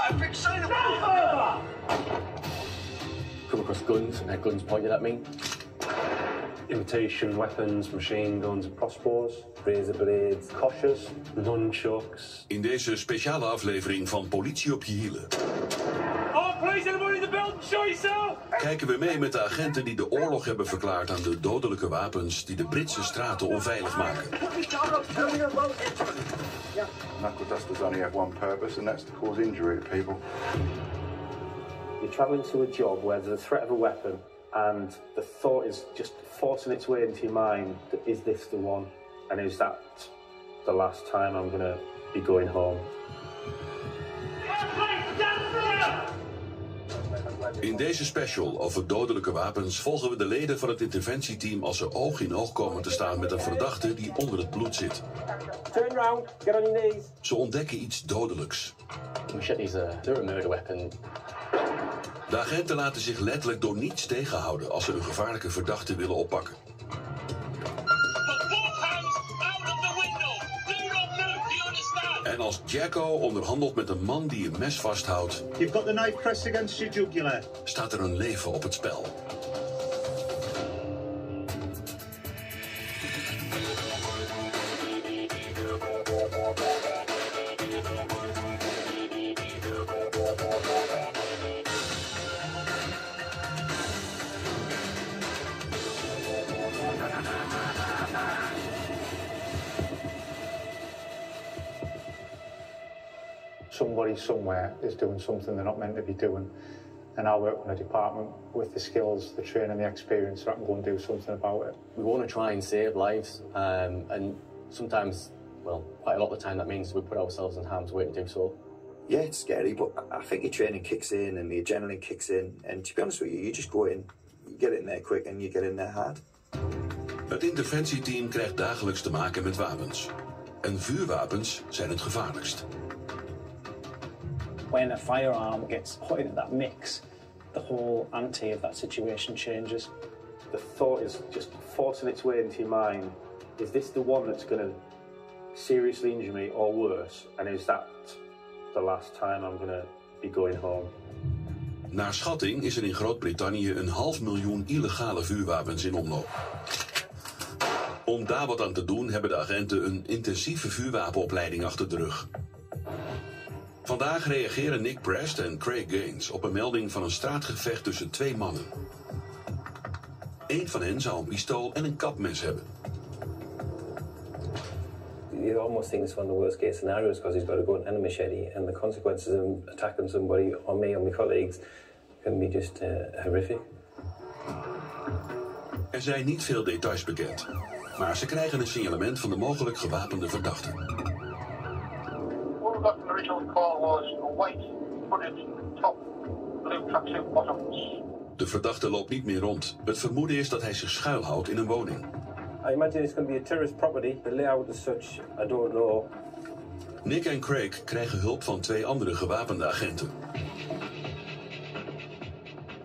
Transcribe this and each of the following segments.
I'm fixated. Come across guns and had guns pointed at me. Imitation weapons, machine guns, crossbows, razor blades, koshers, nunchucks. In deze speciale aflevering van Politie op je hielen Please, everybody in the building, show yourself! kijken we mee met de agenten die de oorlog hebben verklaard aan de dodelijke wapens die de Britse straten onveilig maken. Knuckle dusters only have one purpose, and that's to cause injury to people. You're travelling to a job where there's a threat of a weapon, and the thought is just forcing its way into your mind that is this the one? And is that the last time I'm gonna be going home? In deze special over dodelijke wapens volgen we de leden van het interventieteam als ze oog in oog komen te staan met een verdachte die onder het bloed zit. Turn around, get on your knees. Ze ontdekken iets dodelijks. Machetes, they're a murder weapon. De agenten laten zich letterlijk door niets tegenhouden als ze een gevaarlijke verdachte willen oppakken. En als Jacko onderhandelt met een man die een mes vasthoudt, You've got the knife pressed against your jugular. staat er een leven op het spel. Somebody somewhere is doing something they're not meant to be doing, and I work in a department with the skills, the training, the experience so I can go and do something about it. We want to try and save lives, and sometimes, well, quite a lot of the time that means we put ourselves in harm's way to do so. Yeah, it's scary, but I think your training kicks in and the adrenaline kicks in, and to be honest with you, you just go in, you get in there quick and you get in there hard. Het interventieteam krijgt dagelijks te maken met wapens. En vuurwapens zijn het gevaarlijkst. When a firearm gets put into that mix, the whole ante of that situation changes. The thought is just forcing its way into your mind. Is this the one that's going to seriously injure me or worse? And is that the last time I'm going to be going home? Naar schatting is er in Groot-Brittannië 500.000 illegale vuurwapens in omloop. Om daar wat aan te doen hebben de agenten een intensieve vuurwapenopleiding achter de rug. Vandaag reageren Nick Prest en Craig Gaines op een melding van een straatgevecht tussen twee mannen. Eén van hen zou een pistool en een kapmes hebben. You almost think it's one of the worst case scenarios because he's got a gun and a machete, and the consequences of him attacking somebody or me or my colleagues can be just horrific. Er zijn niet veel details bekend, maar ze krijgen een signalement van de mogelijk gewapende verdachte. All we got from the original call was a white hooded top, blue tracksuit bottoms. De verdachte loopt niet meer rond. Het vermoeden is dat hij zich schuilhoudt in een woning. I imagine it's going to be a terrorist property. The layout as such, I don't know. Nick en Craig krijgen hulp van twee andere gewapende agenten.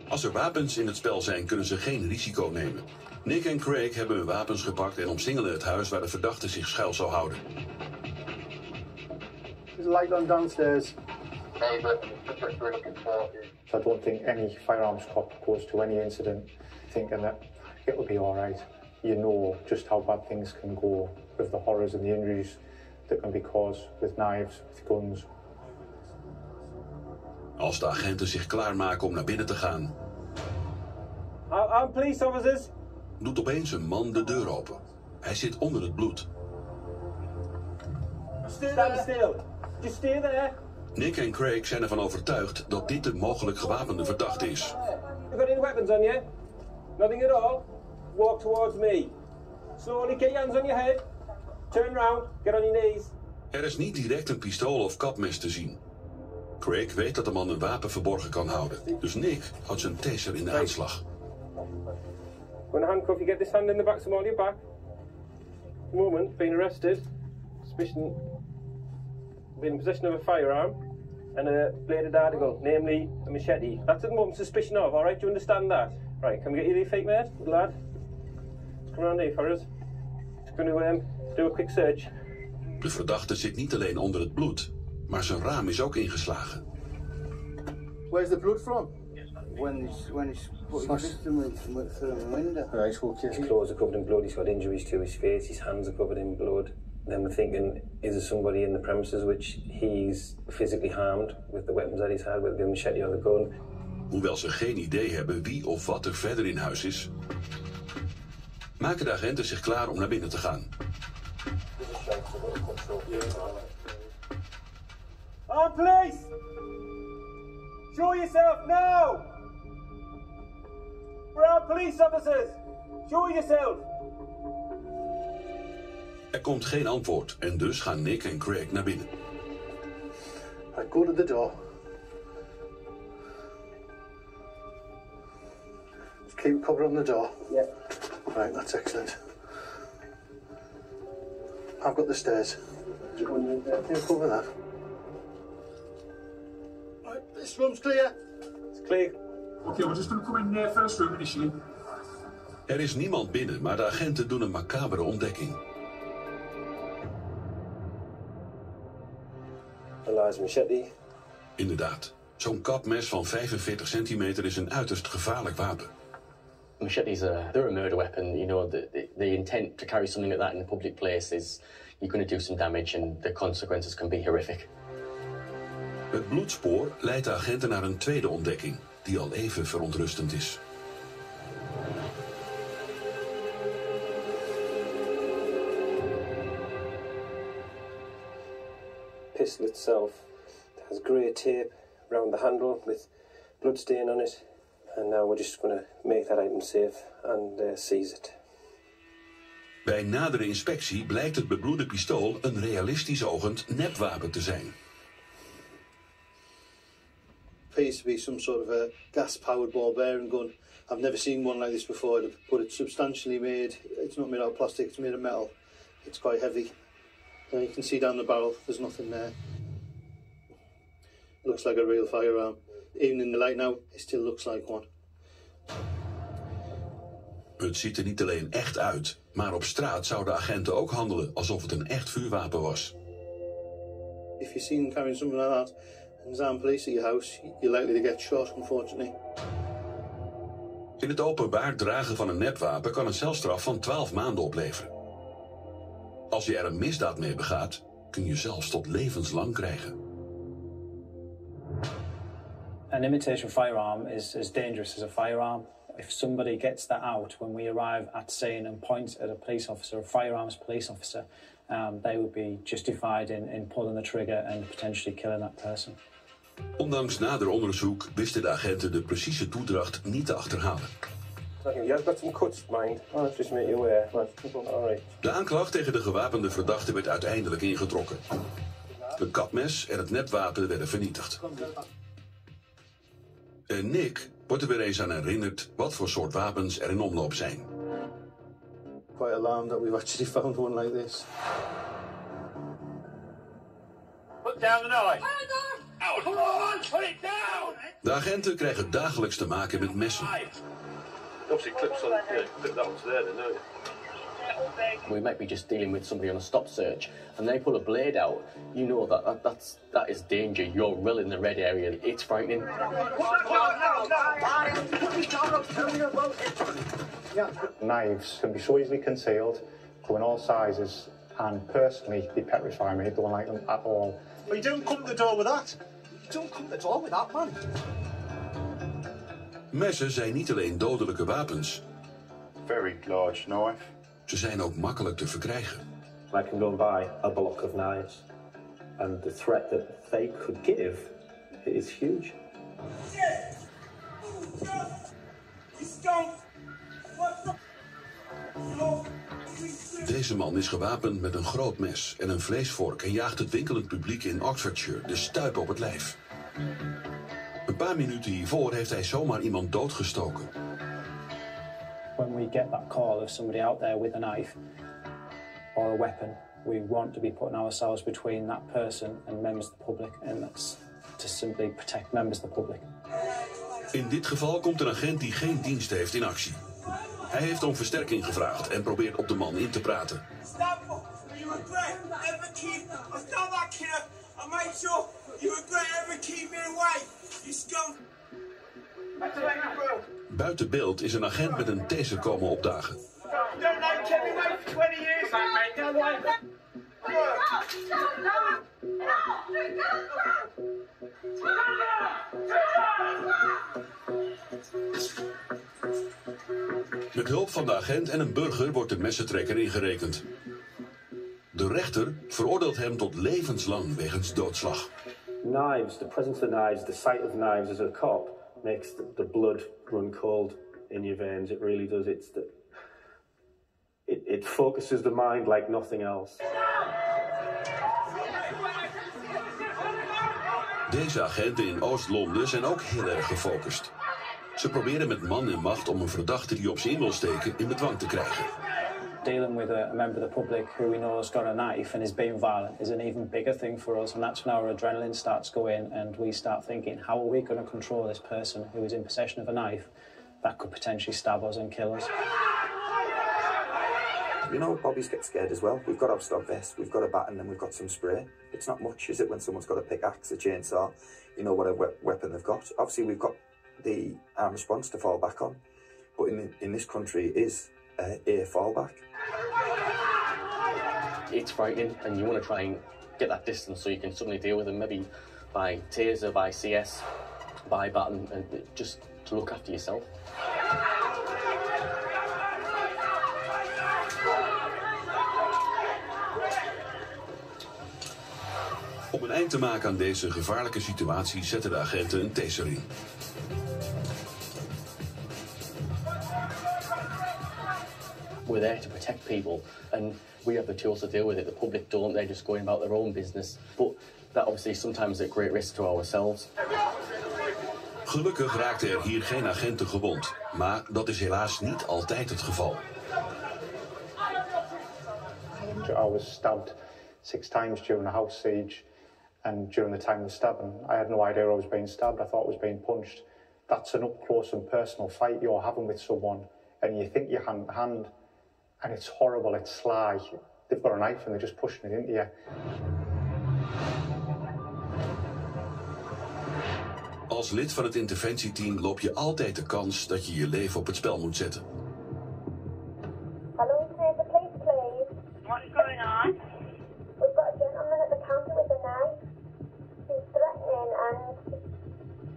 Als er wapens in het spel zijn, kunnen ze geen risico nemen. Nick en Craig hebben hun wapens gepakt en omsingelen het huis waar de verdachte zich schuil zou houden. There's a light on downstairs. Hey, but what we're looking for is... So I don't think any firearms cop goes to any incident thinking that it'll be all right. You know just how bad things can go with the horrors and the injuries that can be caused with knives, with guns. Als de agenten zich klaarmaken om naar binnen te gaan, I'm police officers. doet opeens een man de deur open. Hij zit onder het bloed. Stand still. Just stay there. Nick en Craig zijn ervan overtuigd dat dit de mogelijk gewapende verdachte is. You got any weapons on you? Nothing at all? Walk towards me. Slowly, get your hands on your head. Turn round, get on your knees. Er is niet direct een pistool of kapmes te zien. Craig weet dat de man een wapen verborgen kan houden. Dus Nick houdt zijn taser in de aanslag. When handcuff, you get this hand in the back, some on your back. At the moment, being arrested. Suspicion, being in possession of a firearm and a bladed article, namely a machete. That's at the moment suspicion of, alright? Do you understand that? Right, can we get you to your feet, mate? Good lad. Let's come around here for us. Just going to do a quick search. De verdachte zit niet alleen onder het bloed, maar zijn raam is ook ingeslagen. Where's the blood from? When he's put his victim through the window. Right, okay. His clothes are covered in blood, he's got injuries to his face, his hands are covered in blood. Then we're thinking, is there somebody in the premises which he's physically harmed with the weapons that he's had, whether it be a machete or the gun? Hoewel ze geen idee hebben wie of wat er verder in huis is, maken de agenten zich klaar om naar binnen te gaan. On, police! Show yourself now! We're all police officers! Show yourself! Er komt geen antwoord en dus gaan Nick en Craig naar binnen. I go to the door. Just keep a cover on the door. Yeah. Right, that's excellent. I've got the stairs. You cover that. Right, this room's clear. It's clear. Okay, we're just going to come in there first room initially. Er is niemand binnen, maar de agenten doen een macabere ontdekking. Eliza machete. Inderdaad, zo'n kapmes van 45 centimeter is een uiterst gevaarlijk wapen. Machetes they're a murder weapon. You know, the intent to carry something like that in a public place is you're going to do some damage and the consequences can be horrific. Het bloedspoor leidt de agenten naar een tweede ontdekking, die al even verontrustend is. Pistol itself has grey tape around the handle with bloodstain on it, and now we're just going to make that item safe and seize it. Bij nadere inspectie blijkt het bebloede pistool een realistisch ogend nepwapen te zijn. Appears to be some sort of a gas-powered ball bearing gun. I've never seen one like this before, but it's substantially made. It's not made out of plastic, it's made of metal. It's quite heavy. You can see down the barrel, there's nothing there. It looks like a real firearm. Even in the light now, it still looks like one. Het ziet er niet alleen echt uit, maar op straat zouden agenten ook handelen alsof het een echt vuurwapen was. If you're seen carrying something like that and there's armed police at your house, you're likely to get shot, unfortunately. In het openbaar dragen van een nepwapen kan een celstraf van 12 maanden opleveren. Als je er een misdaad mee begaat, kun je zelfs tot levenslang krijgen. An imitation firearm is as dangerous as a firearm. If somebody gets that out when we arrive at scene and points at a police officer, a firearms police officer, they would be justified in pulling the trigger and potentially killing that person. Ondanks nader onderzoek wisten de agenten de precieze toedracht niet te achterhalen. You've got some cuts, mind. Oh, just make you aware. All right. De aanklacht tegen de gewapende verdachte werd uiteindelijk ingetrokken. Het kapmes en het nepwapen werden vernietigd. En Nick wordt er weer eens aan herinnerd wat voor soort wapens er in omloop zijn. Quite alarmed that we've actually found one like this. Put down the knife. Come on, put it down. De agenten krijgen dagelijks te maken met messen. Obviously clips on, clip that onto there then, don't you? We might be just dealing with somebody on a stop search and they pull a blade out. You know that is danger. You're well in the red area. It's frightening. Knives can be so easily concealed, come in all sizes, and personally, they petrify me. I don't like them at all. Well, you don't come to the door with that. You don't come to the door with that, man. Messen zijn niet alleen dodelijke wapens. Very large knife. Ze zijn ook makkelijk te verkrijgen. I can go and buy a block of knives, and the threat that they could give is huge. Deze man is gewapend met een groot mes en een vleesvork en jaagt het winkelend publiek in Oxfordshire de stuip op het lijf. Een paar minuten hiervoor heeft hij zomaar iemand doodgestoken. When we get that call of somebody out there with a knife or a weapon, we want to be putting ourselves between that person and members of the public, and that's to simply protect members of the public. In dit geval komt een agent die geen dienst heeft in actie. Hij heeft om versterking gevraagd en probeert op de man in te praten. I made sure you regret ever keep me away. You scum. Buiten beeld is een agent met een taser komen opdagen. Met hulp van de agent en een burger wordt de messentrekker ingerekend. De rechter veroordeelt hem tot levenslang wegens doodslag. Knives, the presence of knives, the sight of knives as a cop makes the blood run cold in your veins. It really does. It focuses the mind like nothing else. Deze agenten in Oost-Londen zijn ook heel erg gefocust. Ze proberen met man en macht om een verdachte die op ze in wil steken in bedwang te krijgen. Dealing with a member of the public who we know has got a knife and is being violent is an even bigger thing for us, and that's when our adrenaline starts going and we start thinking, how are we going to control this person who is in possession of a knife that could potentially stab us and kill us? You know, Bobbies get scared as well. We've got our stop vest, we've got a baton, and we've got some spray. It's not much, is it, when someone's got a pickaxe, a chainsaw, you know, whatever weapon they've got. Obviously, we've got the armed response to fall back on, but in this country it is a fallback. It's frightening, and you want to try and get that distance so you can suddenly deal with them, maybe by taser, by CS, by baton, and just to look after yourself. Om een eind te maken aan deze gevaarlijke situatie zetten de agenten een taser in. We're there to protect people, and we have the tools to deal with it. The public don't, they're just going about their own business. But that obviously sometimes at great risk to ourselves. Gelukkig raakten er hier geen agenten gewond, maar dat is helaas niet altijd het geval. I was stabbed 6 times during the house siege, and during the time of the stabbing, I had no idea I was being stabbed. I thought I was being punched. That's an up-close and personal fight you're having with someone, and you think you're hand to hand, and it's horrible, it's sly. They've got a knife and they're just pushing it into you. Als lid van het interventieteam loop je altijd de kans dat je je leven op het spel moet zetten. Hello, the police, please. What's going on? We've got a gentleman at the counter with a knife. He's threatening, and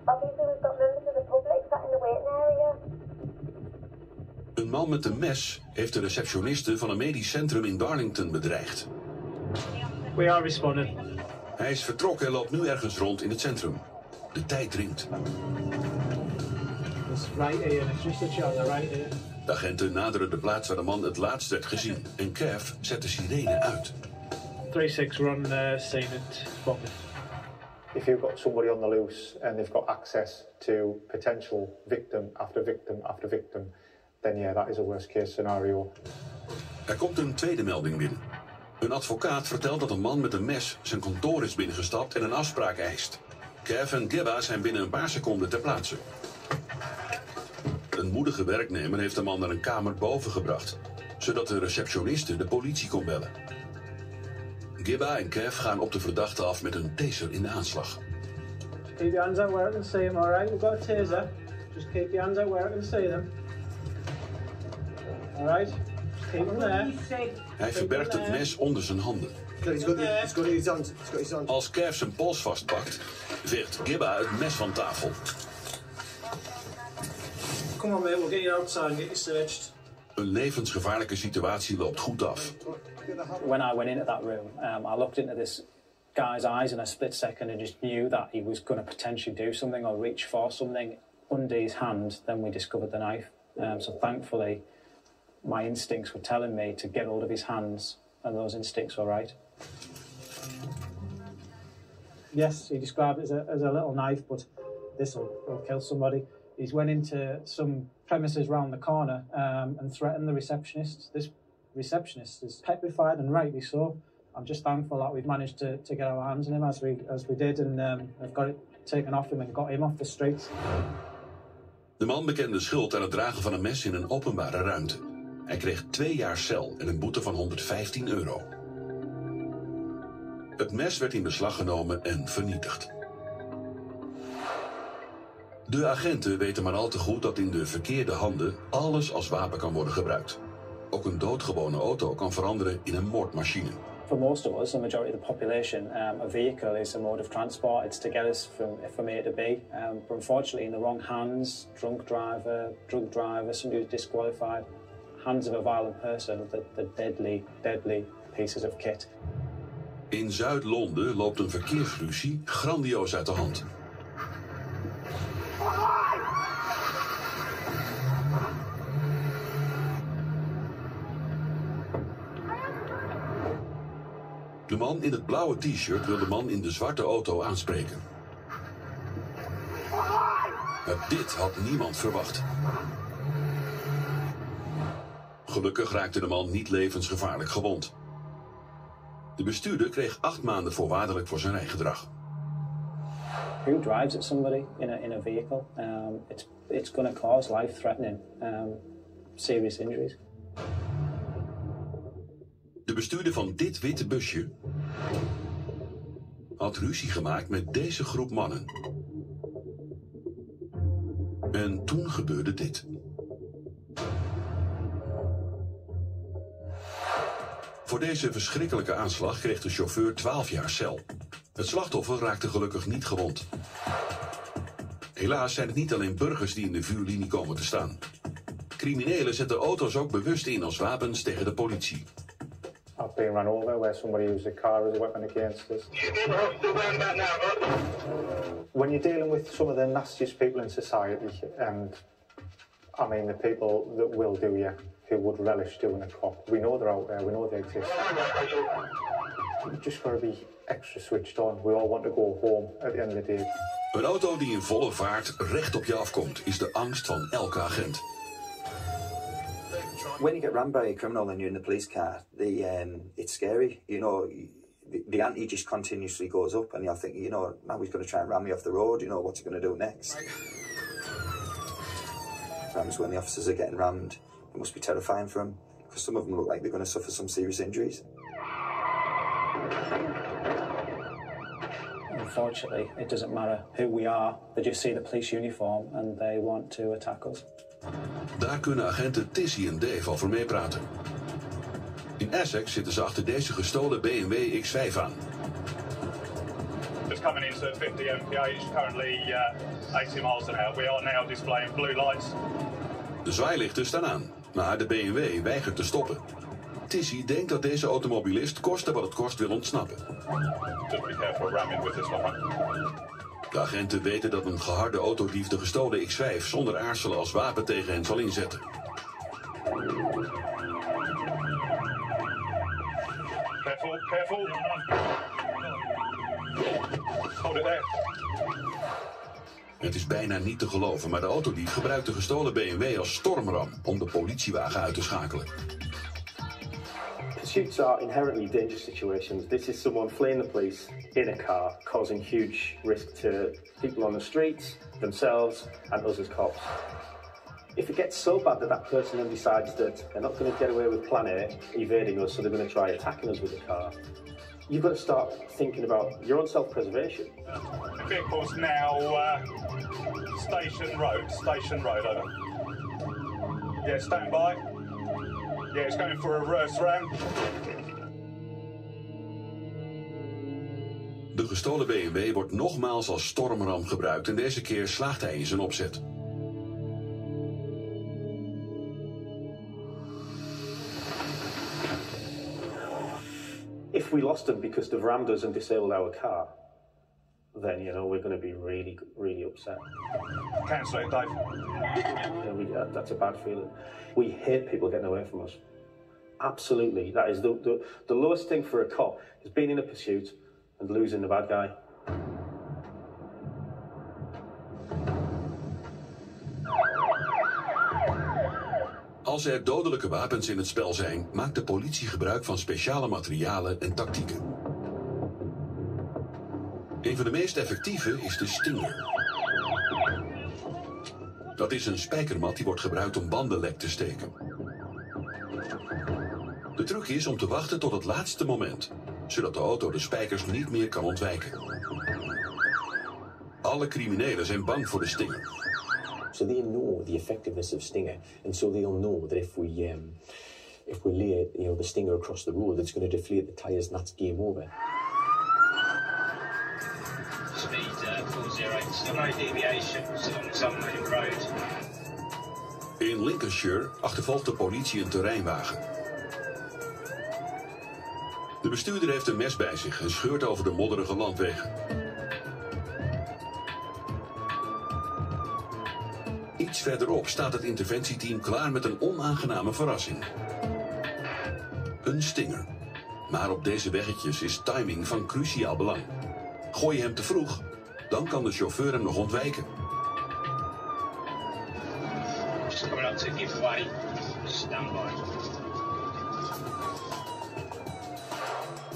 obviously we've got members of the public sat in the waiting area. Een man met een mes heeft de receptioniste van een medisch centrum in Darlington bedreigd. We are responding. Hij is vertrokken en loopt nu ergens rond in het centrum. De tijd dringt. It's right here, it's just a shot right here. De agenten naderen de plaats waar de man het laatst werd gezien. En Kev zet de sirene uit. 3-6, we're on scene at Bobby. If you've got somebody on the loose and they've got access to potential victim after victim after victim, then yeah, that is a worst case scenario. Er komt een tweede melding binnen. Een advocaat vertelt dat een man met een mes zijn kantoor is binnengestapt en een afspraak eist. Kev en Gibba zijn binnen een paar seconden ter plaatse. Een moedige werknemer heeft de man naar een kamer boven gebracht, zodat de receptioniste de politie kon bellen. Gibba en Kev gaan op de verdachte af met een taser in de aanslag. Keep your hands out where I can see them, alright? We've got a taser. Just keep your hands out where I can see them. Alright? Just keep them there. Hij verbergt het mes onder zijn handen. Als Kev zijn pols vastpakt, veegt Gibba het mes van tafel. Come on, mate, we'll get you outside and get you searched. Een levensgevaarlijke situatie loopt goed af. When I went into that room, I looked into this guy's eyes in a split second and just knew that he was going to potentially do something or reach for something under his hand. Then we discovered the knife. So thankfully, my instincts were telling me to get hold of his hands, and those instincts were right. Yes, he described it as a little knife, but this will kill somebody. He's went into some premises round the corner and threatened the receptionist. This receptionist is petrified, and rightly so. I'm just thankful that we've managed to get our hands on him as we did, and have got it taken off him and got him off the streets. De man bekende schuld aan het dragen van een mes in een openbare ruimte. Hij kreeg 2 jaar cel en een boete van €115. Het mes werd in beslag genomen en vernietigd. De agenten weten maar al te goed dat in de verkeerde handen alles als wapen kan worden gebruikt. Ook een doodgewone auto kan veranderen in een moordmachine. For most of us, the majority of the population, a vehicle is a mode of transport. It's to get us from A to B. But unfortunately, in the wrong hands, drug driver, somebody who's disqualified, hands of a violent person, the deadly pieces of kit. In Zuid-Londen loopt een verkeersruzie grandioos uit de hand. De man in het blauwe t-shirt wil de man in de zwarte auto aanspreken. Maar dit had niemand verwacht. Gelukkig raakte de man niet levensgevaarlijk gewond. De bestuurder kreeg 8 maanden voorwaardelijk voor zijn rijgedrag. Who drives at somebody in a vehicle? It's going to cause life-threatening, serious injuries. De bestuurder van dit witte busje had ruzie gemaakt met deze groep mannen. En toen gebeurde dit. Voor deze verschrikkelijke aanslag kreeg de chauffeur 12 jaar cel. Het slachtoffer raakte gelukkig niet gewond. Helaas zijn het niet alleen burgers die in de vuurlinie komen te staan. Criminelen zetten auto's ook bewust in als wapens tegen de politie. I've been run over where somebody used a car as a weapon against us. When you're dealing with some of the nastiest people in society, and I mean the people that will do you, who would relish doing a cop, we know they're out there, we know they exist. You just got to be extra switched on. We all want to go home at the end of the day. Een auto die in volle vaart recht op je afkomt, is de angst van elke agent. When you get rammed by a criminal and you're in the police car, it's scary. You know, the ante just continuously goes up, and you're thinking, you know, now he's going to try and ram me off the road. You know, what's he going to do next? Sometimes when the officers are getting rammed, it must be terrifying for them, because some of them look like they're going to suffer some serious injuries. Unfortunately, it doesn't matter who we are. They just see the police uniform and they want to attack us. Daar kunnen agenten Tissy en Dave over meepraten. In Essex zitten ze achter deze gestolen BMW X5 aan. Just coming into 50 mph, currently 80 miles an hour. We are now displaying blue lights. De zwaailichten staan aan, maar de BMW weigert te stoppen. Tissy denkt dat deze automobilist koste wat het kost wil ontsnappen. Just be careful ramming with this one. De agenten weten dat een geharde autodief de gestolen X5 zonder aarzelen als wapen tegen hen zal inzetten. Careful, careful. Hold it there. Het is bijna niet te geloven, maar de autodief gebruikt de gestolen BMW als stormram om de politiewagen uit te schakelen. Pursuits are inherently dangerous situations. This is someone fleeing the police in a car, causing huge risk to people on the streets, themselves, and us as cops. If it gets so bad that that person then decides that they're not going to get away with plan A, evading us, so they're going to try attacking us with the car, you've got to start thinking about your own self-preservation. The vehicle's now Station Road, over. Yeah, stand by. Yeah, it's going for a reverse ram. De gestolen BMW wordt nogmaals als stormram gebruikt en deze keer slaagt hij in zijn opzet. If we lost them because they've rammed us and disabled our car, then, you know, we're going to be really, really upset. Cancel it, Dave. Yeah, that's a bad feeling. We hate people getting away from us. Absolutely. That is the lowest thing for a cop, is being in a pursuit and losing the bad guy. Als er dodelijke wapens in het spel zijn, maakt de politie gebruik van speciale materialen en tactieken. Een van de meest effectieve is de Stinger. Dat is een spijkermat die wordt gebruikt om banden lek te steken. De truc is om te wachten tot het laatste moment. zodat de auto de spijkers niet meer kan ontwijken. Alle criminelen zijn bang voor de stinger. So they know the effectiveness of Stinger, and so they'll know that if we lay the Stinger across the road, it's going to deflate the tyres, and that's game over. Speed 408, no deviations on some main road. In Lincolnshire achtervolgt de politie een terreinwagen. De bestuurder heeft een mes bij zich en scheurt over de modderige landwegen. Iets verderop staat het interventieteam klaar met een onaangename verrassing. Een stinger. Maar op deze weggetjes is timing van cruciaal belang. Gooi je hem te vroeg, dan kan de chauffeur hem nog ontwijken. Just coming up to giveaway. Stand by.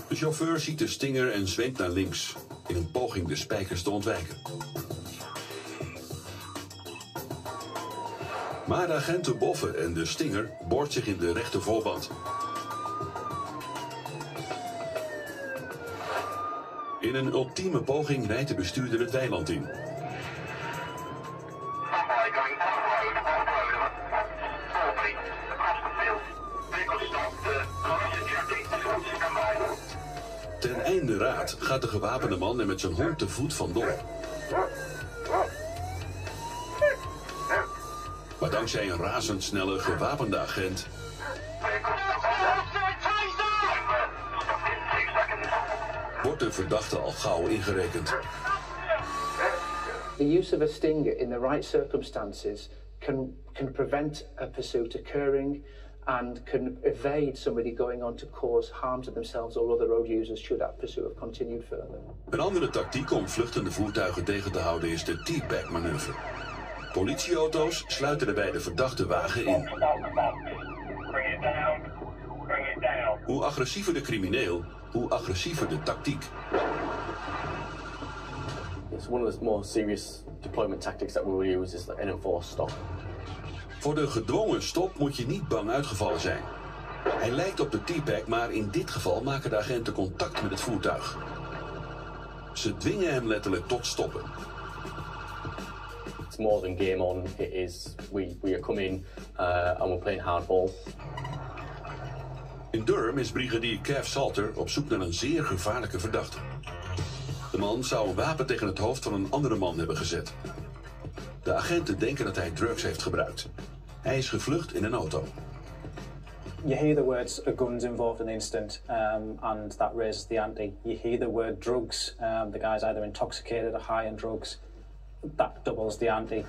De chauffeur ziet de stinger en zwenkt naar links, in een poging de spijkers te ontwijken. Maar de agenten boffen en de stinger boort zich in de rechte voorband. In een ultieme poging rijdt de bestuurder het weiland in. Ten einde raad gaat de gewapende man er met zijn hond te voet vandoor. Maar dankzij een razendsnelle gewapende agent wordt de verdachte al gauw ingerekend. The use of a stinger in the right circumstances can prevent a pursuit occurring and can evade somebody going on to cause harm to themselves or other road users should that pursuit have continued further. Een andere tactiek om vluchtende voertuigen tegen te houden is de T-back-manoeuvre. Politieauto's sluiten er bij de verdachte wagen in. Hoe agressiever de crimineel, hoe agressiever de tactiek. It's one of the more serious deployment tactics that we will use is an enforced stop. Voor de gedwongen stop moet je niet bang uitgevallen zijn. Hij lijkt op de T-back, maar in dit geval maken de agenten contact met het voertuig. Ze dwingen hem letterlijk tot stoppen. It's more than game on. It is we are coming and we're playing hardball. In Durham is brigadier Kev Salter op zoek naar een zeer gevaarlijke verdachte. De man zou een wapen tegen het hoofd van een andere man hebben gezet. De agenten denken dat hij drugs heeft gebruikt. Hij is gevlucht in een auto. You hear the words guns involved in the incident and that raises the ante. You hear the word drugs. The guy's either intoxicated or high on drugs. That doubles the ante.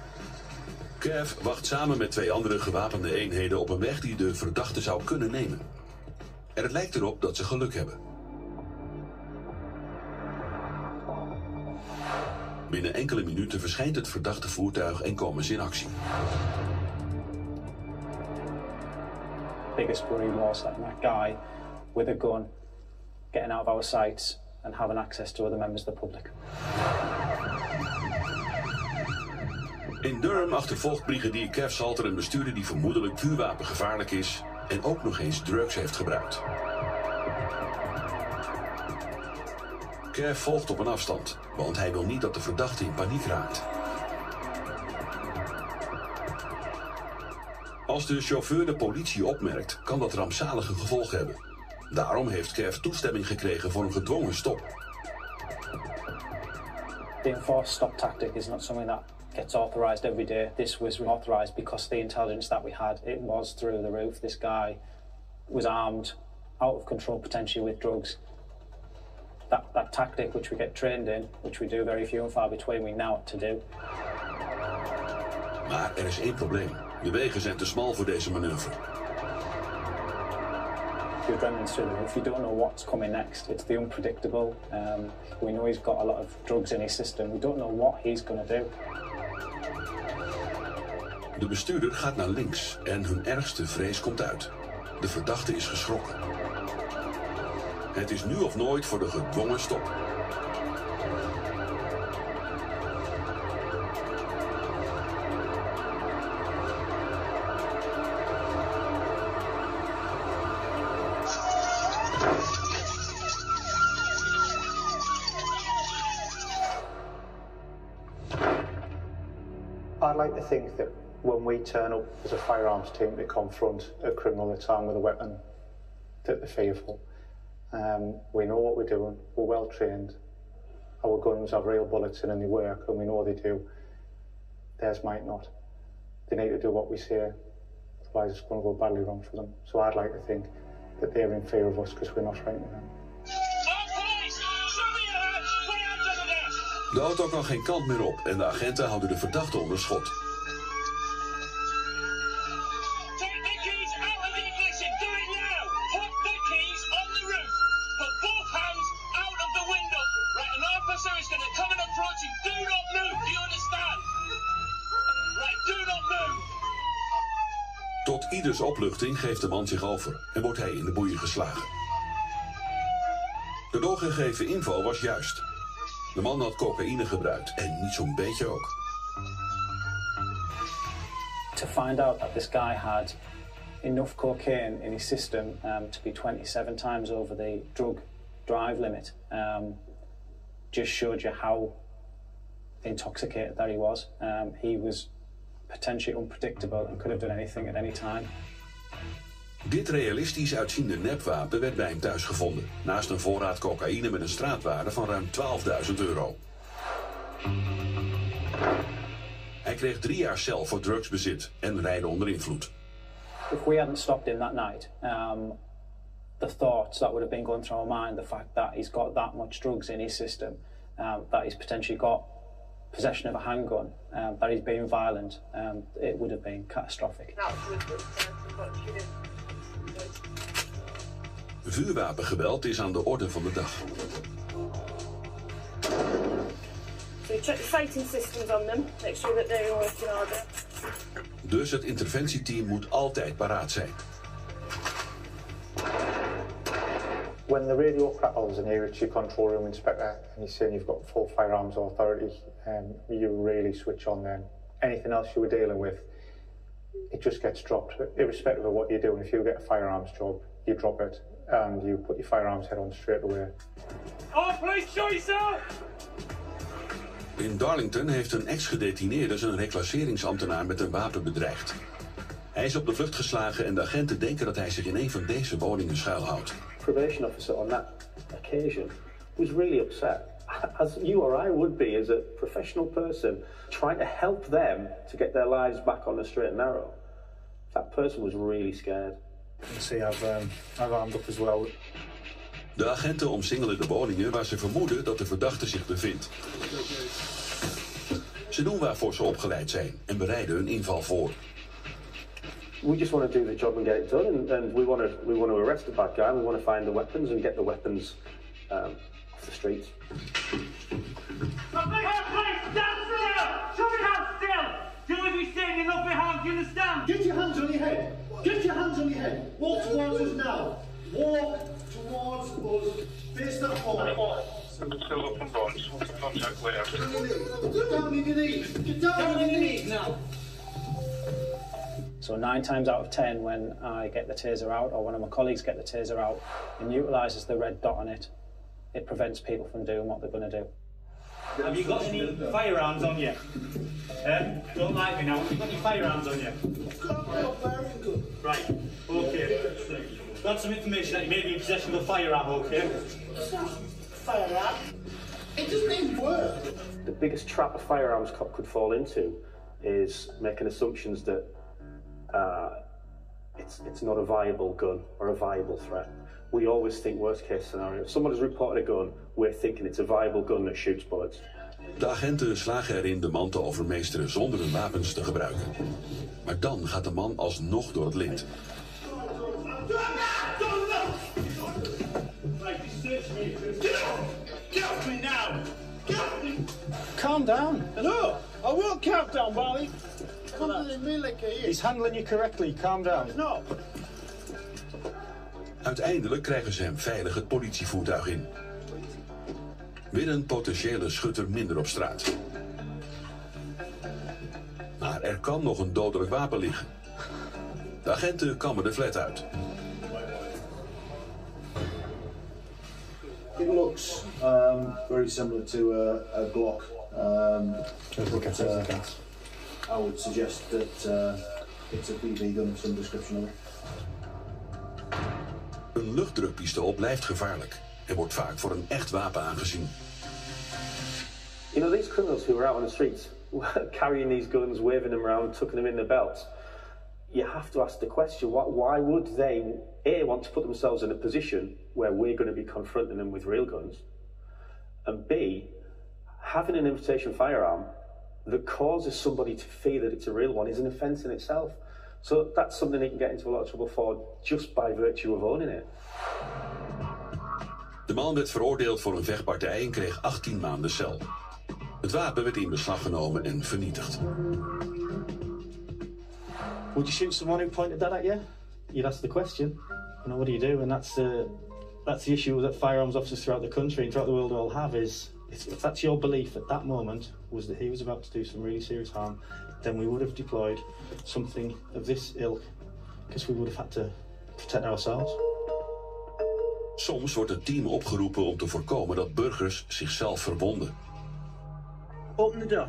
Kev wacht samen met 2 andere gewapende eenheden op een weg die de verdachte zou kunnen nemen. En het lijkt erop dat ze geluk hebben. Binnen enkele minuten verschijnt het verdachte voertuig en komen ze in actie. Biggest worry was that guy with a gun getting out of our sights and having access to other members of the public. In Durham achtervolgt brigadier Kev Salter een bestuurder die vermoedelijk vuurwapengevaarlijk is en ook nog eens drugs heeft gebruikt. Kev volgt op een afstand, want hij wil niet dat de verdachte in paniek raakt. Als de chauffeur de politie opmerkt, kan dat rampzalige gevolgen hebben. Daarom heeft Kev toestemming gekregen voor een gedwongen stop. The enforced stop tactic is not something that gets authorised every day. This was authorised because the intelligence that we had, it was through the roof. This guy was armed, out of control potentially with drugs. That tactic which we get trained in, which we do very few and far between, we know what to do. Maar er is één probleem. De wegen zijn te smal voor deze manoeuvre. The adrenaline's through the roof. You don't know what's coming next. It's the unpredictable. We know he's got a lot of drugs in his system. We don't know what he's going to do. De bestuurder gaat naar links en hun ergste vrees komt uit. De verdachte is geschrokken. Het is nu of nooit voor de gedwongen stop. I'd like to think that when we turn up as a firearms team to confront a criminal that's armed with a weapon, that they're fearful. We know what we're doing, we're well trained, our guns have real bullets in and they work, and we know they do. Theirs might not. They need to do what we say, otherwise it's going to go badly wrong for them. So I'd like to think that they're in fear of us because we're not frightening them. De auto kan geen kant meer op en de agenten houden de verdachte onder schot. Tot ieders opluchting geeft de man zich over en wordt hij in de boeien geslagen. De doorgegeven info was juist. De man had cocaïne gebruikt en niet zo'n beetje ook. To find out that this guy had enough cocaine in his system to be 27 times over the drug drive limit just showed you how intoxicated that he was. He was potentially unpredictable and could have done anything at any time. Dit realistisch uitziende nepwapen werd bij hem thuis gevonden, naast een voorraad cocaïne met een straatwaarde van ruim €12.000. Hij kreeg 3 jaar cel voor drugsbezit en rijden onder invloed. If we hadn't stopped him that night, the thoughts that would have been going through our mind, the fact that he's got that much drugs in his system, that he's potentially got possession of a handgun, that he's being violent, it would have been catastrophic. Vuurwapengeweld is aan de orde van de dag. So we check the sighting systems on them, make sure that they're in working order. Dus het interventieteam moet altijd paraat zijn. When the radio crackles and here it's your control room inspector and he's saying you've got full firearms authority, you really switch on then. Anything else you were dealing with, it just gets dropped, irrespective of what you're doing. If you get a firearms job, you drop it and you put your firearms head on straight away. Oh, please show yourself! In Darlington heeft een ex-gedetineerde zijn reclasseringsambtenaar met een wapen bedreigd. Hij is op de vlucht geslagen en de agenten denken dat hij zich in een van deze woningen schuilhoudt. Probation officer on that occasion was really upset, as you or I would be as a professional person trying to help them to get their lives back on the straight and narrow. That person was really scared. See, I've armed up as well. De agenten omsingelen de woningen waar ze vermoeden dat de verdachte zich bevindt. Ze doen waarvoor ze opgeleid zijn en bereiden hun inval voor. We just want to do the job and get it done, and we want to arrest the bad guy. We want to find the weapons and get the weapons off the streets. Do as we say, you're not behind, you understand? Get your hands on your head. Get your hands on your head. Walk towards us now. Walk towards us. Face that forward. Still up and down. Just want to contact where. Get down on your knees. Get down on your knees now. So 9 times out of 10, when I get the taser out, or one of my colleagues get the taser out, and utilises the red dot on it, it prevents people from doing what they're going to do. Have you got any firearms on you? Don't like me now. Have you got any firearms on you? Right, okay. Got some information that you may be in possession of a firearm, okay? Firearm? It doesn't even work. The biggest trap a firearms cop could fall into is making assumptions that it's not a viable gun or a viable threat. We always think worst case scenario. If someone has reported a gun, we're thinking it's a viable gun that shoots bullets. De agenten slagen erin de man te overmeesteren zonder hun wapens te gebruiken. Maar dan gaat de man alsnog door het lint. Calm down. No, I won't calm down, Wally. He's handling you correctly. Calm down. No. Uiteindelijk krijgen ze hem veilig het politievoertuig in. Weer een potentiële schutter minder op straat. Maar er kan nog een dodelijk wapen liggen. De agenten kammen de flat uit. It looks very similar to a Glock. I would suggest that it's a BB gun of some description of it. Een luchtdrukpistool blijft gevaarlijk en wordt vaak voor een echt wapen aangezien. You know, these criminals who are out on the streets carrying these guns, waving them around, tucking them in their belts, you have to ask the question, why would they, A, want to put themselves in a position where we're going to be confronting them with real guns, and B, having an imitation firearm that causes somebody to fear that it's a real one is an offence in itself. So that's something they can get into a lot of trouble for just by virtue of owning it. De man werd veroordeeld voor een vechtpartij en kreeg 18 maanden cel. Het wapen werd in beslag genomen en vernietigd. Would you shoot someone who pointed that at you? You'd ask the question. You know, what do you do? And that's the issue that firearms officers throughout the country and throughout the world all have is, if that's your belief at that moment, was that he was about to do some really serious harm, then we would have deployed something of this ilk, because we would have had to protect ourselves. Soms wordt het team opgeroepen om te voorkomen dat burgers zichzelf verwonden. Open the door.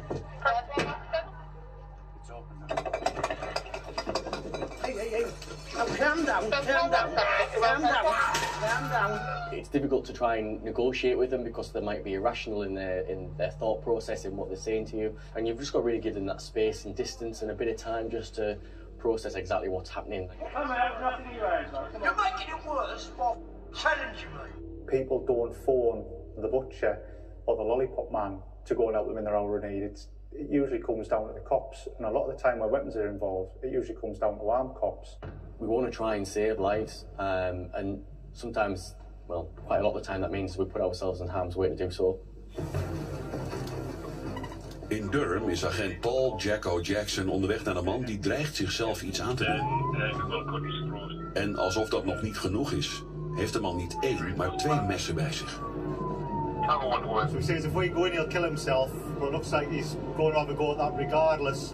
Hey. Now calm down. It's difficult to try and negotiate with them because they might be irrational in their thought process and what they're saying to you, and you've just got to really give them that space and distance and a bit of time just to process exactly what's happening. You're making it worse by challenging me. People don't phone the butcher or the lollipop man to go and help them in their hour of need. It usually comes down to the cops, and a lot of the time where weapons are involved, it usually comes down to armed cops. We want to try and save lives, and sometimes, well, quite a lot of the time that means we put ourselves in harm's way to do so. In Durham is agent Paul Jacko Jackson onderweg naar een man die dreigt zichzelf iets aan te doen. En alsof dat nog niet genoeg is, heeft de man niet 1, maar 2 messen bij zich. So he says if we go in, he'll kill himself, but it looks like he's going to have a go at that regardless.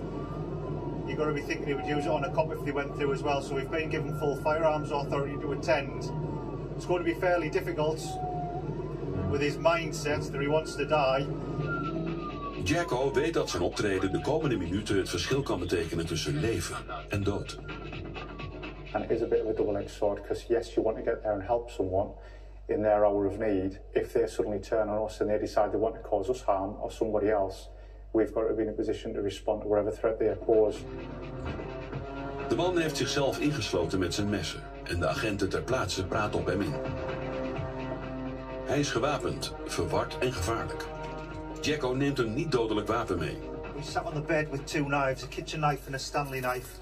You've got to be thinking he would use it on a cop if they went through as well, so we've been given full firearms authority to attend. It's going to be fairly difficult with his mindset that he wants to die. Jacko weet dat zijn optreden de komende minuten het verschil kan betekenen tussen leven en dood. And it is a bit of a double-edged sword, because yes, you want to get there and help someone in their hour of need. If they suddenly turn on us and they decide they want to cause us harm or somebody else, we've got to be in a position to respond to whatever threat they pose. De man heeft zichzelf ingesloten met zijn messen en de agenten ter plaatse praten op hem in. Hij is gewapend, verward en gevaarlijk. Jacko neemt een niet-dodelijk wapen mee. We sat on the bed with 2 knives, a kitchen knife and a Stanley knife.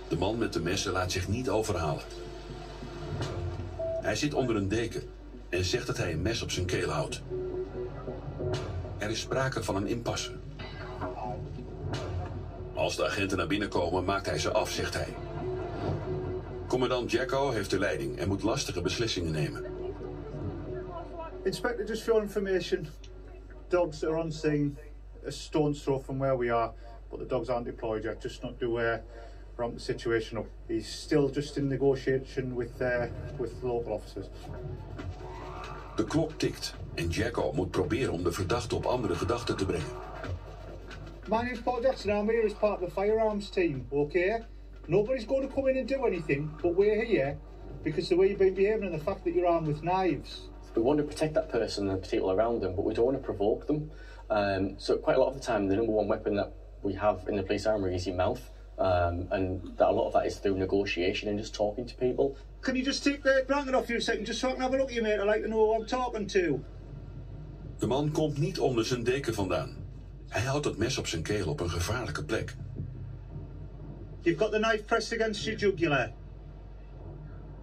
De man met de messen laat zich niet overhalen. Hij zit onder een deken en zegt dat hij een mes op zijn keel houdt. Er is sprake van een impasse. Als de agenten naar binnen komen, maakt hij ze af, zegt hij. Commandant Jacko heeft de leiding en moet lastige beslissingen nemen. Inspector, just for your information, dogs are on scene, a stone's throw from where we are, but the dogs aren't deployed yet, just not to ramp the situation up. He's still just in negotiation with local officers. De klok tikt en Jacko moet proberen om de verdachte op andere gedachten te brengen. My name's Paul Jackson, I'm here as part of the firearms team, okay? Nobody's going to come in and do anything, but we're here because the way you've been behaving and the fact that you're armed with knives. We want to protect that person and the people around them, but we don't want to provoke them. So quite a lot of the time, the number one weapon that we have in the police armoury is your mouth. And that a lot of that is through negotiation and just talking to people. Can you just take the blanket off you a second, just so I can have a look at you, mate? I'd like to know who I'm talking to. De man komt niet onder zijn deken vandaan. Hij houdt het mes op zijn keel op een gevaarlijke plek. You've got the knife pressed against your jugular.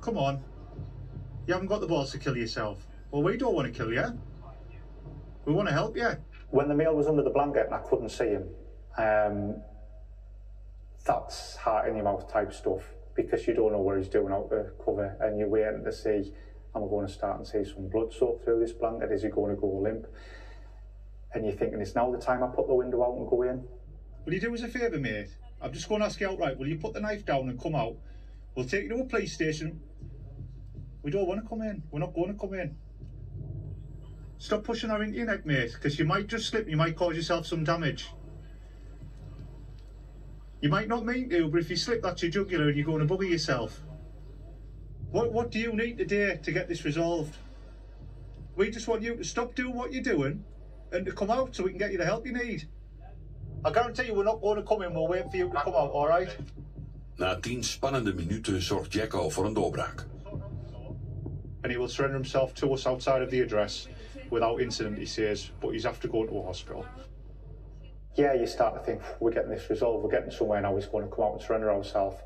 Come on. You haven't got the balls to kill yourself. Well, we don't want to kill you. We want to help you. When the male was under the blanket and I couldn't see him, that's heart in your mouth type stuff, because you don't know what he's doing out the cover and you're waiting to see, am I going to start and see some blood soak through this blanket? Is he going to go limp? And you're thinking, it's now the time I put the window out and go in. Will you do us a favour, mate? I'm just going to ask you outright, will you put the knife down and come out? We'll take you to a police station. We don't want to come in. We're not going to come in. Stop pushing that into your neck, mate, because you might just slip and you might cause yourself some damage. You might not mean to, but if you slip, that's your jugular and you're going to bugger yourself. What do you need today to get this resolved? We just want you to stop doing what you're doing and to come out so we can get you the help you need. I guarantee you we're not going to come in, we'll wait for you to come out, alright? Na 10 spannende minuten zorgt Jacko voor een doorbraak. And he will surrender himself to us outside of the address without incident, he says, but he's after going to a hospital. Yeah, you start to think, we're getting this resolved, we're getting somewhere now, he's going to come out and surrender himself.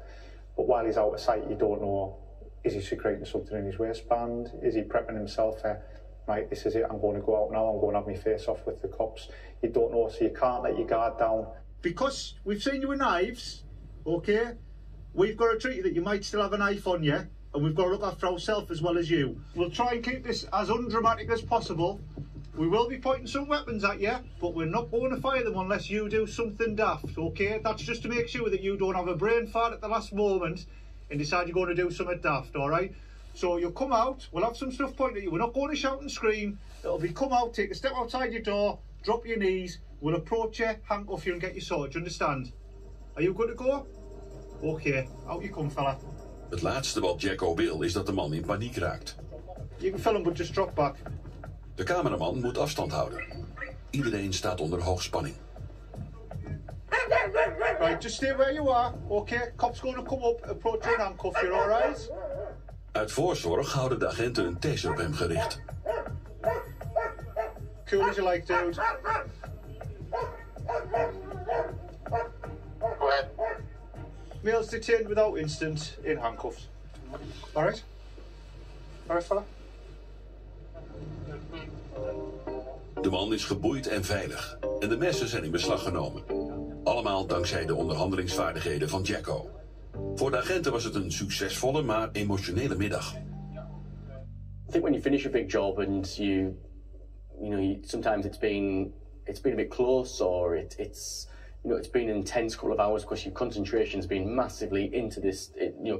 But while he's out of sight, you don't know, is he secreting something in his waistband? Is he prepping himself for, right, this is it, I'm going to go out now, I'm going to have my face off with the cops. You don't know, so you can't let your guard down. Because we've seen you with knives, okay? We've got to treat you that you might still have a knife on you, and we've got to look after ourselves as well as you. We'll try and keep this as undramatic as possible. We will be pointing some weapons at you, but we're not going to fire them unless you do something daft, okay? That's just to make sure that you don't have a brain fart at the last moment and decide you're going to do something daft, alright? So you'll come out, we'll have some stuff pointed at you. We're not going to shout and scream. It'll be come out, take a step outside your door, drop your knees, we'll approach you, handcuff you and get you sorted, do you understand? Are you good to go? Okay, out you come, fella. Het laatste wat Jacko wil is dat de man in paniek raakt. You can film, but just drop back. De cameraman moet afstand houden. Iedereen staat onder hoogspanning. Right, just stay where you are. Okay, cops going to come up, approach you and handcuff you, alright? Uit voorzorg houden de agenten een taser op hem gericht. Cool as you like, dude. Go ahead. Male's detained without incident in handcuffs. Alright? Alright, fella? De man is geboeid en veilig. En de messen zijn in beslag genomen. Allemaal dankzij de onderhandelingsvaardigheden van Jacko. Voor de agenten was het een succesvolle, maar emotionele middag. I think when you finish a big job and sometimes it's been a bit close, or it's been an intense couple of hours because your concentration's been massively into this,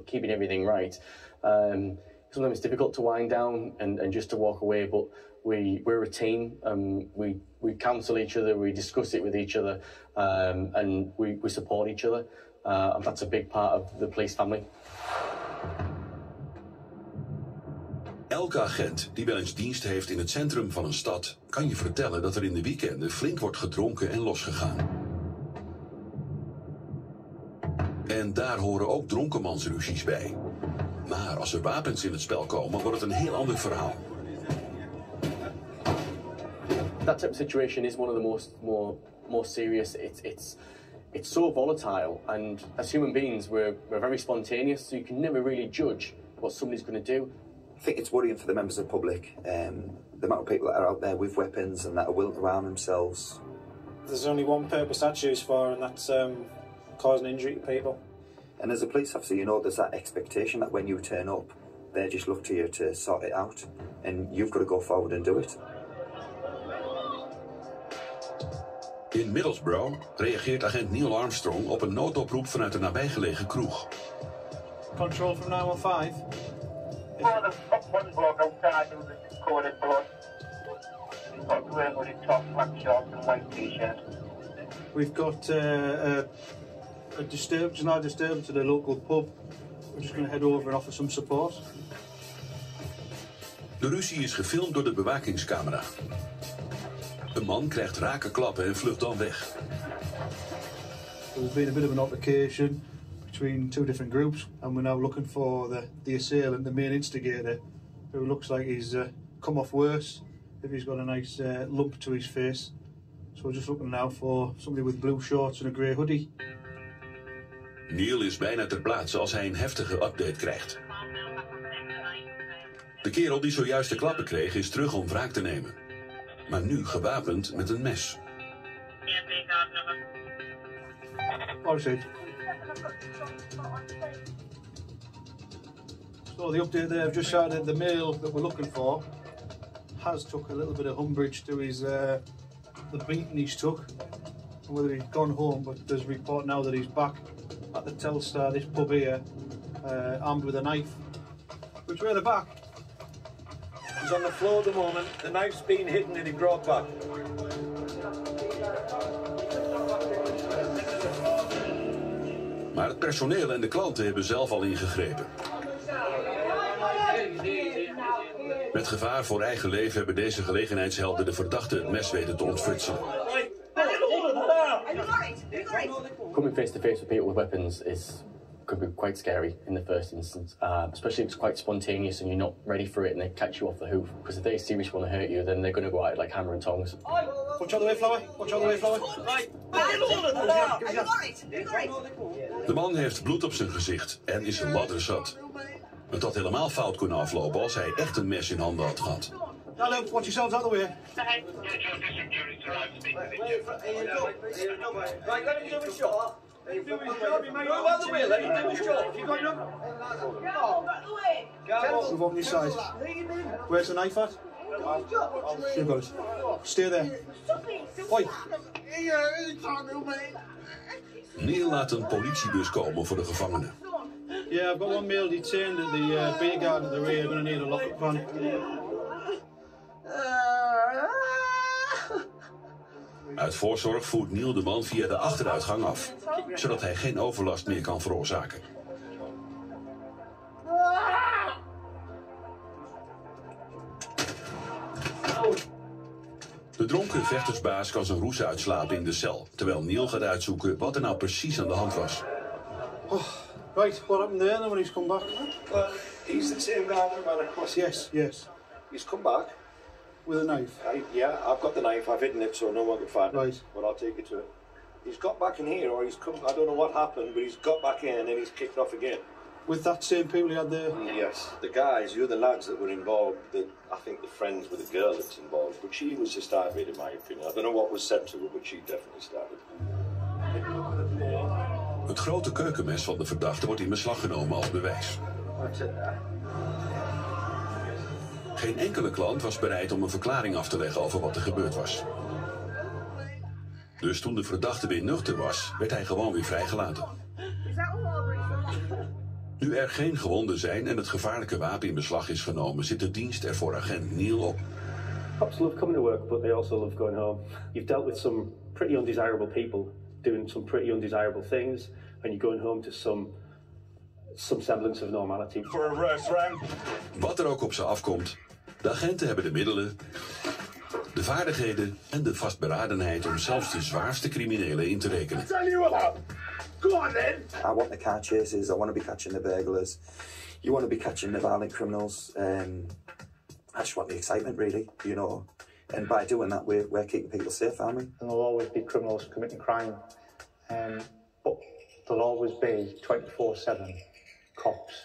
keeping everything right. Sometimes it's difficult to wind down and just to walk away, but we're a team. We counsel each other, we discuss it with each other, and we support each other. And that's a big part of the police family. Elke agent die wel eens dienst heeft in het centrum van een stad kan je vertellen dat er in de weekenden flink wordt gedronken en losgegaan. En daar horen ook dronkenmansruzies bij. Maar als er wapens in het spel komen, wordt het een heel ander verhaal. That type of situation is one of the most serious. It's so volatile, and as human beings, we're very spontaneous, so you can never really judge what somebody's going to do. I think it's worrying for the members of the public, the amount of people that are out there with weapons and that are willing to harm themselves. There's only one purpose that's used for, and that's causing injury to people. And as a police officer, there's that expectation that when you turn up, they just look to you to sort it out, and you've got to go forward and do it. In Middlesbrough reageert agent Neil Armstrong op een noodoproep vanuit een nabijgelegen kroeg. Control from 915. There's one bloke outside who's recorded blood. He's got grey hooded top, black shorts and white t-shirt. We've got a disturbance at a local pub. We're just going to head over and offer some support. De ruzie is gefilmd door de bewakingscamera. Een man krijgt rake klappen en vlucht dan weg. There's been a bit of an altercation between two different groups, and we're now looking for the assailant, the main instigator, who looks like he's come off worse, if he's got a nice lump to his face. So we're just looking now for somebody with blue shorts and a grey hoodie. Neil is bijna ter plaatse als hij een heftige update krijgt. De kerel die zojuist de klappen kreeg is terug om wraak te nemen. Maar nu gewapend met een mes. So the update there, I've just shouted the male that we're looking for has took a little bit of umbrage to his the beating he's took, and whether he's gone home, but there's a report now that he's back at the Telstar, this pub here, armed with a knife. Which way are they back? He's on the floor at the moment. The knife's been hidden and he brought back. Maar het personeel en de klanten hebben zelf al ingegrepen. Met gevaar voor eigen leven hebben deze gelegenheidshelden de verdachte het mes weten te ontfutselen. Coming face to face with people with weapons could be quite scary in the first instance, especially if it's quite spontaneous and you're not ready for it and they catch you off the hoof. Because if they seriously want to hurt you, then they're going to go at it like hammer and tongs. Watch out the way, Flower. Watch out the way, Flower. De man heeft bloed op zijn gezicht en is ladderzat. Het had helemaal fout kunnen aflopen als hij echt een mes in handen had gehad. Hello, watch yourselves out the way. Right, let him do his job. Move out the way, let him do his job. You got enough? Move on this side. Where's the knife at? You got it. Stay there. Oi. Neil laat een politiebus komen voor de gevangenen. Yeah, I've got one male detained at the beer garden at the rear. Going to need a lock-up van. Uit voorzorg voert Neil de man via de achteruitgang af, zodat hij geen overlast meer kan veroorzaken. De dronken vechtersbaas kan zijn roes uitslapen in de cel, terwijl Neil gaat uitzoeken wat er nou precies aan de hand was. Oh, right, what happened there then when he's come back? He's the same guy that ran across. Yes, yes. He's come back. With a knife? Yeah, I've got the knife. I've hidden it so no one can find right. it. But I'll take you to it. He's got back in here, or he's come. I don't know what happened, but he's got back in and then he's kicked off again. With that same people he had there? Yes, the guys, the other lads that were involved. I think the friends with the girl that's involved, but she was the start of it, in my opinion. I don't know what was said to her, but she definitely started. Het grote keukenmes van de verdachte wordt in beslag genomen als bewijs. Geen enkele klant was bereid om een verklaring af te leggen over wat er gebeurd was. Dus toen de verdachte weer nuchter was, werd hij gewoon weer vrijgelaten. Nu er geen gewonden zijn en het gevaarlijke wapen in beslag is genomen, zit de dienst er voor agent Neil op. Cops love coming to work, but they also love going home. You've dealt with some pretty undesirable people doing some pretty undesirable things, and you're going home to some semblance of normality. For a restaurant. Wat er ook op ze afkomt, de agenten hebben de middelen, de vaardigheden en de vastberadenheid om zelfs de zwaarste criminelen in te rekenen. Go on then! I want the car chases, I want to be catching the burglars. You want to be catching the violent criminals. I just want the excitement, really, you know. And by doing that, we're keeping people safe, aren't we? And there'll always be criminals committing crime. But there'll always be 24/7 cops